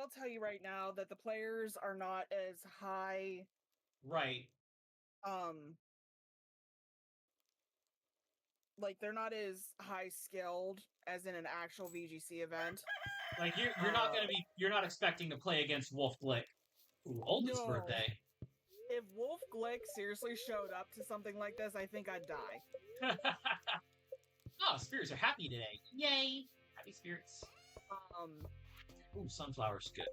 I'll tell you right now that the players are not as high. Right. Like they're not as high skilled as in an actual VGC event. Like you're not expecting to play against Wolf Glick. Ooh, oldest No. birthday. If Wolf Glick seriously showed up to something like this, I think I'd die. Oh, spirits are happy today. Yay! Happy spirits. Ooh, sunflower's good.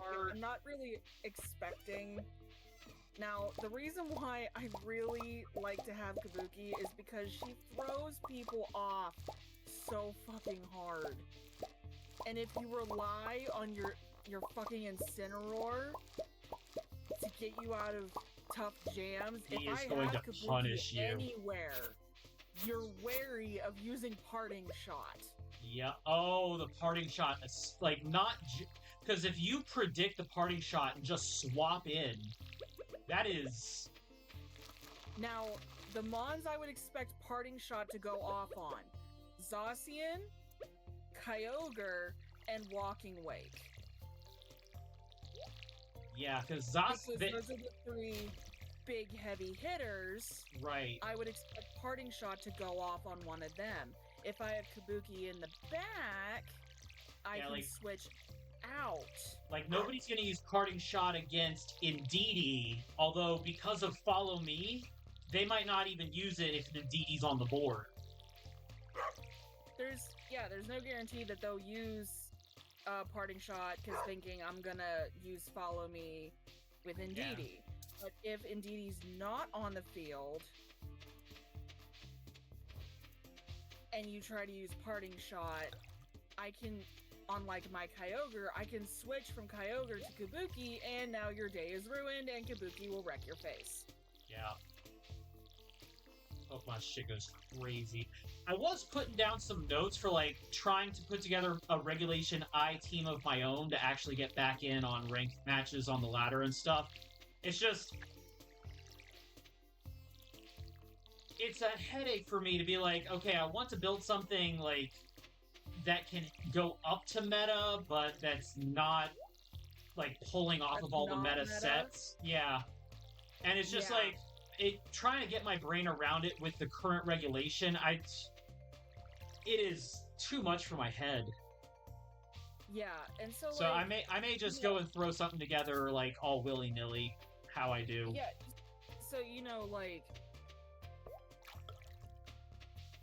I'm not really expecting. Now, the reason why I really like to have Kabuki is because she throws people off so fucking hard. And if you rely on your fucking Incineroar to get you out of tough jams, He if is I going have to Kabuki punish you. anywhere, you're wary of using Parting Shot. Yeah. Oh, the parting shot. Like, not... Because if you predict the parting shot and just swap in, that is... Now, the Mons I would expect Parting Shot to go off on. Zacian, Kyogre, and Walking Wake. Yeah, because those are the three big heavy hitters. Right. I would expect Parting Shot to go off on one of them. If I have Kabuki in the back, I can switch out. Like, nobody's going to use Parting Shot against Indeedee, although because of Follow Me, they might not even use it if Indeedee's on the board. There's no guarantee that they'll use Parting Shot because thinking I'm gonna use Follow Me with Indeedee. Yeah. But if Indeedee's not on the field and you try to use Parting Shot, I can, unlike my Kyogre, I can switch from Kyogre to Kabuki, and now your day is ruined, and Kabuki will wreck your face. Yeah. Pokemon shit goes crazy. I was putting down some notes for, like, trying to put together a Regulation I team of my own to actually get back in on ranked matches on the ladder and stuff. It's just... It's a headache for me to be like, okay, I want to build something, like, that can go up to meta, but that's not, like, pulling off of all the meta sets. Yeah. And it's just, like, trying to get my brain around it with the current regulation, it is too much for my head. Yeah, and so like, I may just go and throw something together, like, all willy-nilly, how I do. Yeah, so, like,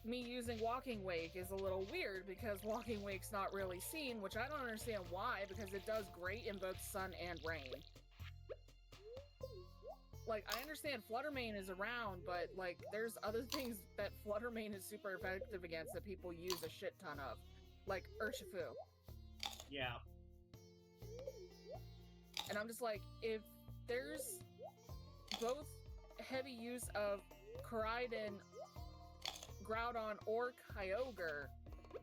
me using Walking Wake is a little weird because Walking Wake's not really seen, which I don't understand why, because it does great in both sun and rain. Like, I understand Fluttermane is around, but, like, there's other things that Fluttermane is super effective against that people use a shit ton of. Like, Urshifu. Yeah. And I'm just like, if there's both heavy use of Koraidon, Groudon, or Kyogre,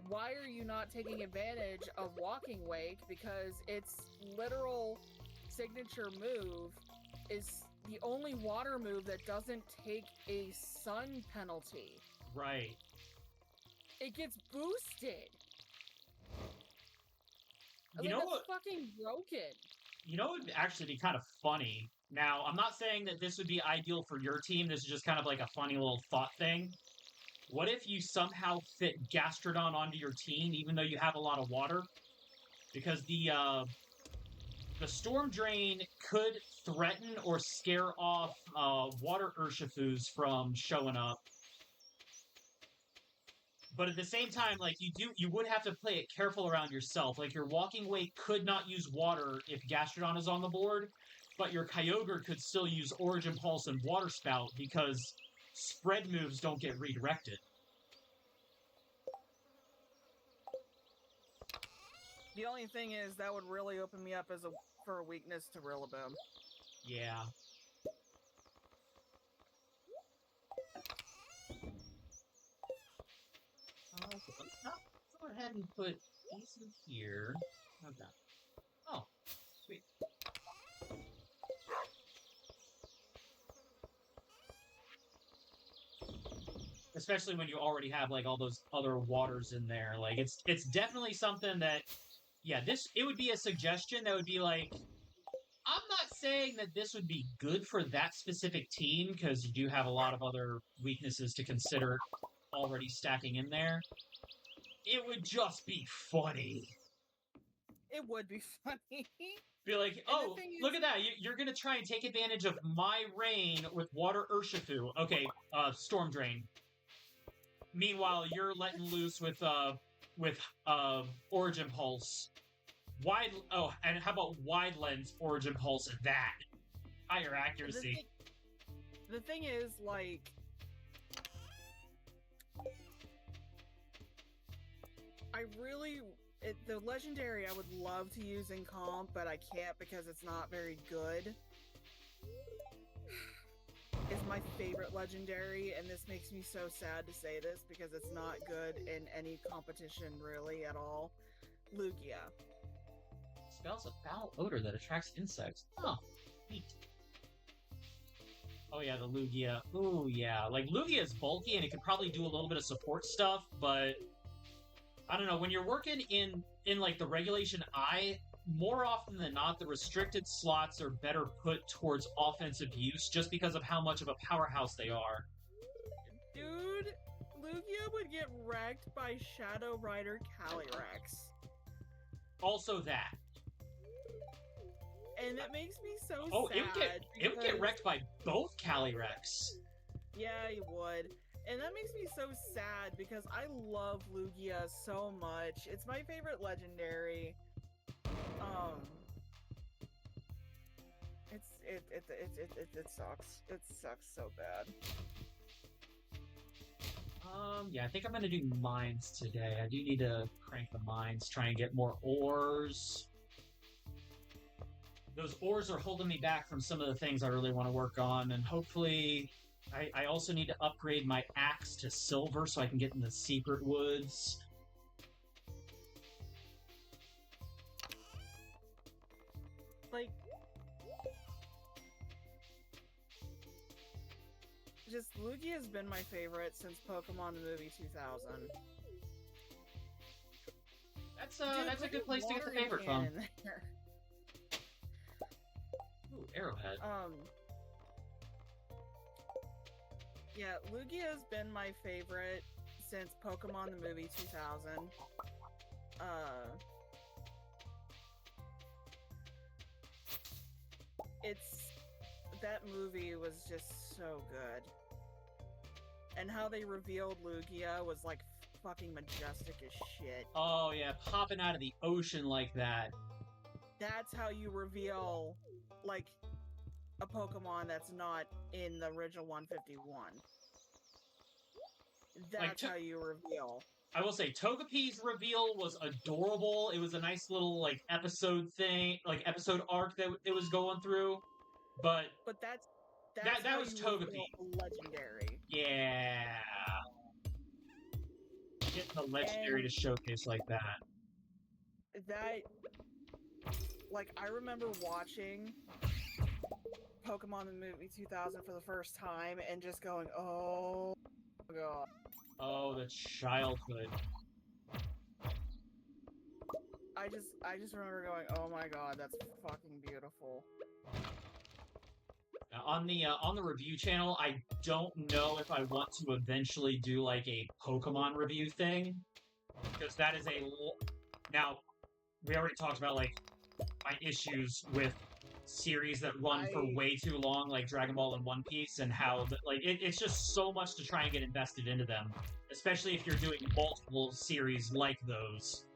why are you not taking advantage of Walking Wake? Because its literal signature move is the only water move that doesn't take a sun penalty. Right. It gets boosted. You know what? That's fucking broken. You know what would actually be kind of funny? Now, I'm not saying that this would be ideal for your team. This is just kind of like a funny little thought thing. What if you somehow fit Gastrodon onto your team, even though you have a lot of water? Because the Storm Drain could threaten or scare off water Urshifus from showing up. But at the same time, like, you would have to play it careful around yourself. Like, your Walking Wake could not use water if Gastrodon is on the board, but your Kyogre could still use Origin Pulse and Water Spout because spread moves don't get redirected. The only thing is that would really open me up for a weakness to Rillaboom. Yeah. Let's go ahead and put these in here. Okay. Oh, sweet. Especially when you already have, like, all those other waters in there. Like, it's definitely something that yeah, it would be a suggestion that would be like, I'm not saying that this would be good for that specific team, because you do have a lot of other weaknesses to consider already stacking in there. It would just be funny. It would be funny. Be like, oh, look at that. You're going to try and take advantage of my rain with water Urshifu. Okay, Storm Drain. Meanwhile, you're letting loose with Origin Pulse. And how about Wide Lens Origin Pulse at that? Higher accuracy. The thing is, like, the legendary I would love to use in comp, but I can't because it's not very good. Is my favorite legendary, and this makes me so sad to say this because it's not good in any competition really at all. Lugia. Smells a foul odor that attracts insects. Oh, neat. Oh yeah, the Lugia. Ooh yeah, like Lugia is bulky and it could probably do a little bit of support stuff, but I don't know, when you're working in like the Regulation I, more often than not, the restricted slots are better put towards offensive use just because of how much of a powerhouse they are. Dude, Lugia would get wrecked by Shadow Rider Calyrex. Also that. And that makes me so sad. Oh, it would get wrecked by both Calyrex. Yeah, it would. And that makes me so sad because I love Lugia so much. It's my favorite legendary. It sucks. It sucks so bad. Yeah, I think I'm gonna do mines today. I do need to crank the mines, try and get more ores. Those ores are holding me back from some of the things I really want to work on, and hopefully I also need to upgrade my axe to silver so I can get in the secret woods. Like, just Lugia has been my favorite since Pokemon the movie 2000. That's a good place to get the favorite from. Ooh, Arrowhead. Yeah, Lugia has been my favorite since Pokemon the movie 2000. That movie was just so good. And how they revealed Lugia was like fucking majestic as shit. Oh yeah, popping out of the ocean like that. That's how you reveal, like, a Pokemon that's not in the original 151. That's how you reveal. I will say, Togepi's reveal was adorable. It was a nice little, like, episode thing, like, episode arc that it was going through. But that was Togepi. Legendary. Yeah. Getting the legendary to showcase like that. Like, I remember watching Pokemon the movie 2000 for the first time and just going, oh my god. Oh, the childhood. I just remember going, oh my god, that's fucking beautiful. Now, on the review channel, I don't know if I want to eventually do like a Pokemon review thing, because that is now we already talked about like my issues with series that run for way too long, like Dragon Ball and One Piece, and how it's just so much to try and get invested into them, especially if you're doing multiple series like those.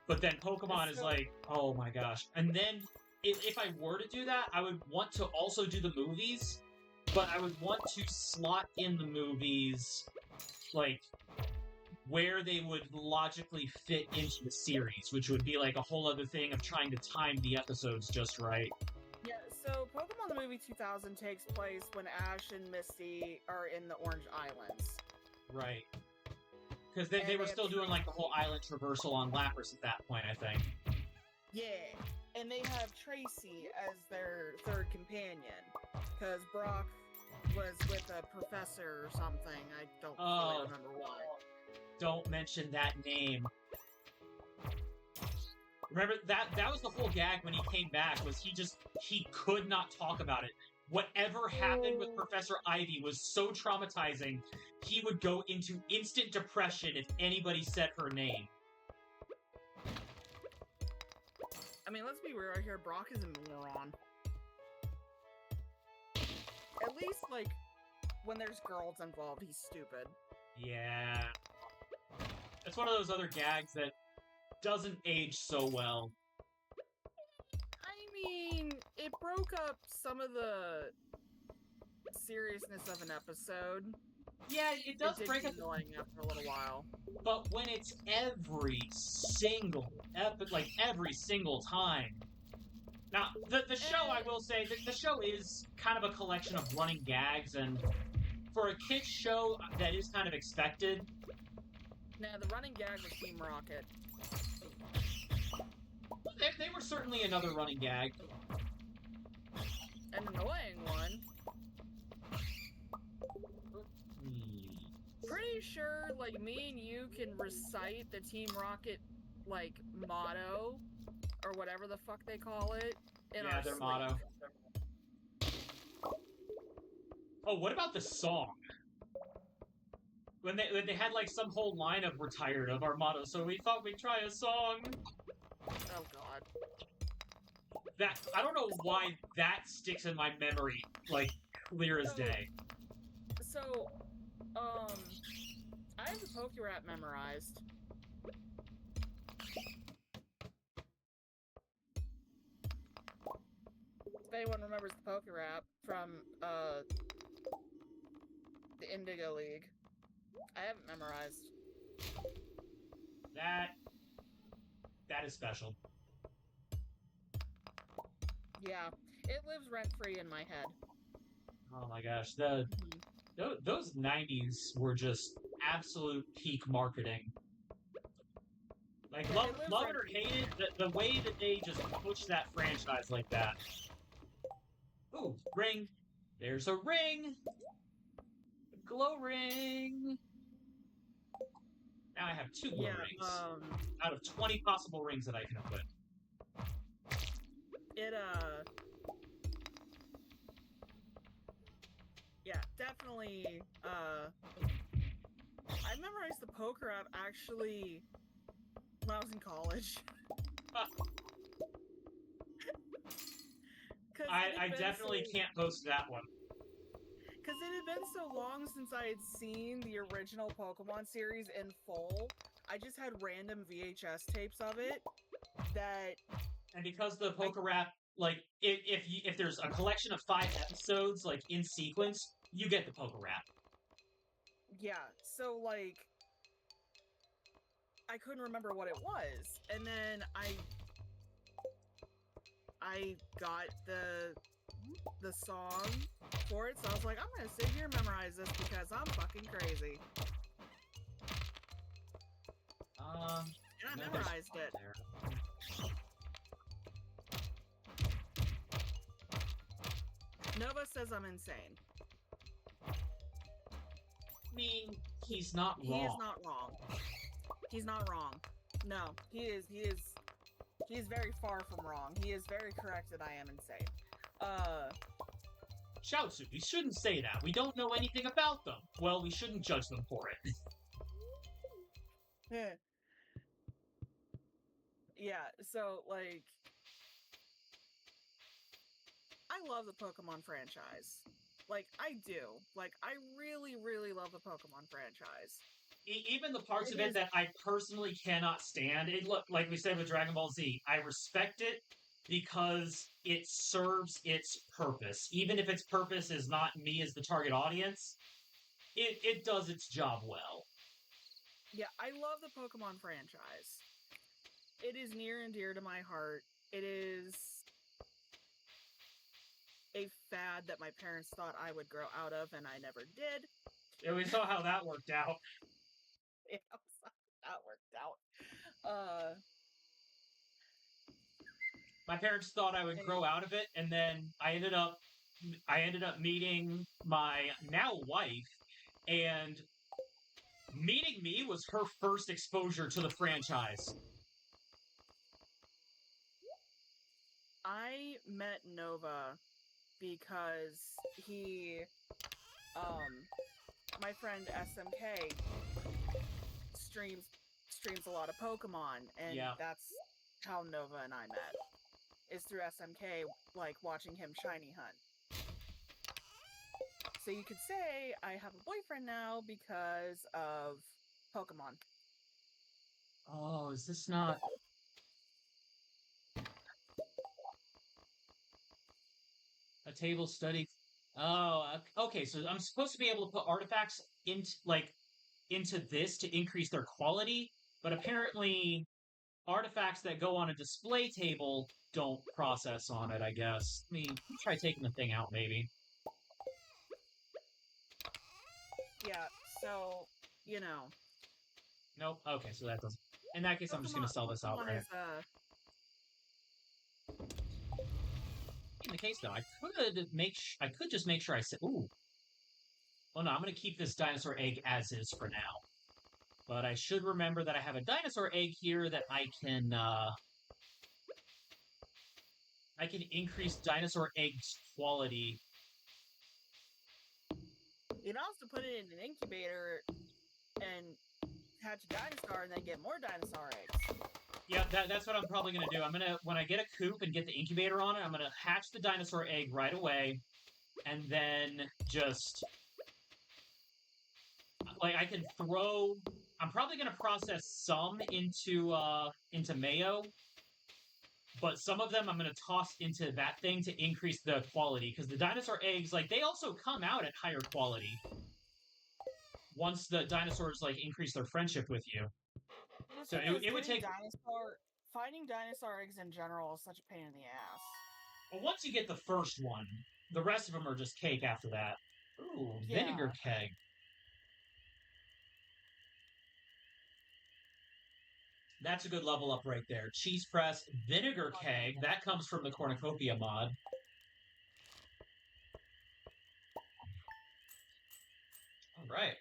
But then Pokemon is like, oh my gosh. And then if I were to do that, I would want to also do the movies, but I would want to slot in the movies like where they would logically fit into the series, which would be like a whole other thing of trying to time the episodes just right. Yeah, so Pokemon the movie 2000 takes place when Ash and Misty are in the Orange Islands. Right. Because they were still doing like the whole island traversal on Lapras at that point, I think. Yeah, and they have Tracy as their third companion, because Brock was with a professor or something. I don't really remember why. Don't mention that name. Remember, that was the whole gag when he came back, was he could not talk about it. Whatever happened with Professor Ivy was so traumatizing, he would go into instant depression if anybody said her name. I mean, let's be real right here. Brock is a moron. At least, like, when there's girls involved, he's stupid. Yeah. It's one of those other gags that doesn't age so well. I mean, it broke up some of the seriousness of an episode. Yeah, it does break up. Annoying after a little while. But when it's every single every single time. Now, the show, I will say, the show is kind of a collection of running gags, and for a kid's show, that is kind of expected. Nah, the running gag was Team Rocket. They were certainly another running gag. An annoying one. Pretty sure, like, me and you can recite the Team Rocket, like, motto, or whatever the fuck they call it, in our their sleep. motto. Oh, what about the song? When they had, like, some whole line of "we're tired of our motto, so we thought we'd try a song." Oh, God. That, I don't know why that sticks in my memory, like, clear as day. So, I have the PokeRap memorized. If anyone remembers the PokeRap from, the Indigo League. I haven't memorized. That is special. Yeah, it lives rent-free in my head. Oh my gosh, those 90s were just absolute peak marketing. Like, love it or hate it, the way that they just pushed that franchise like that. Ooh, ring. There's a ring. A glow ring. Now I have 2 glow rings. Out of 20 possible rings that I can equip. Yeah, definitely, I memorized the PokeRap, actually, when I was in college. I definitely can't post that one. Because it had been so long since I had seen the original Pokemon series in full, I just had random VHS tapes of it that... And because the PokeRap, like, if there's a collection of 5 episodes, like, in sequence, you get the PokeRap. Yeah, so, like, I couldn't remember what it was, and then I got the song for it, so I was like, I'm gonna sit here and memorize this because I'm fucking crazy. And I memorized it. Nova says I'm insane. I mean, he's not wrong. He is not wrong. He's not wrong. No, he is very far from wrong. He is very correct that I am insane. Shoutsu, we shouldn't say that. We don't know anything about them. Well, we shouldn't judge them for it. Yeah, so, like, I love the Pokemon franchise. Like, I do. Like, I really, really love the Pokemon franchise. Even the parts of it that I personally cannot stand, like we said with Dragon Ball Z, I respect it because it serves its purpose. Even if its purpose is not me as the target audience, it does its job well. Yeah, I love the Pokemon franchise. It is near and dear to my heart. It is a fad that my parents thought I would grow out of, and I never did. Yeah, we saw how that worked out. Yeah, that worked out. My parents thought I would grow out of it, and then I ended up meeting my now wife, and meeting me was her first exposure to the franchise. I met Nova because he, my friend SMK streams a lot of Pokemon, and that's how Nova and I met. Is through SMK, like watching him shiny hunt. So you could say I have a boyfriend now because of Pokemon. Oh, is this not... a table study? Oh, okay, so I'm supposed to be able to put artifacts into this to increase their quality, but apparently artifacts that go on a display table don't process on it, I guess. I mean, try taking the thing out, maybe. Yeah, so, you know. Nope. Okay, so that doesn't... In that case, I'm just going to sell this outright. In the case, though, I could just make sure I said... Ooh. Well, no, I'm going to keep this dinosaur egg as is for now. But I should remember that I have a dinosaur egg here that I can increase dinosaur eggs quality. You can also put it in an incubator and hatch a dinosaur and then get more dinosaur eggs. Yeah, that's what I'm probably going to do. When I get a coop and get the incubator on it, I'm going to hatch the dinosaur egg right away. And then just... like, I can throw... I'm probably going to process some into Mayo. But some of them I'm going to toss into that thing to increase the quality. Because the dinosaur eggs, like, they also come out at higher quality. Once the dinosaurs, like, increase their friendship with you. So it would take... Finding dinosaur eggs in general is such a pain in the ass. Well, once you get the first one, the rest of them are just cake after that. Ooh, vinegar keg. That's a good level up right there. Cheese press, vinegar keg. That comes from the Cornucopia mod. All right.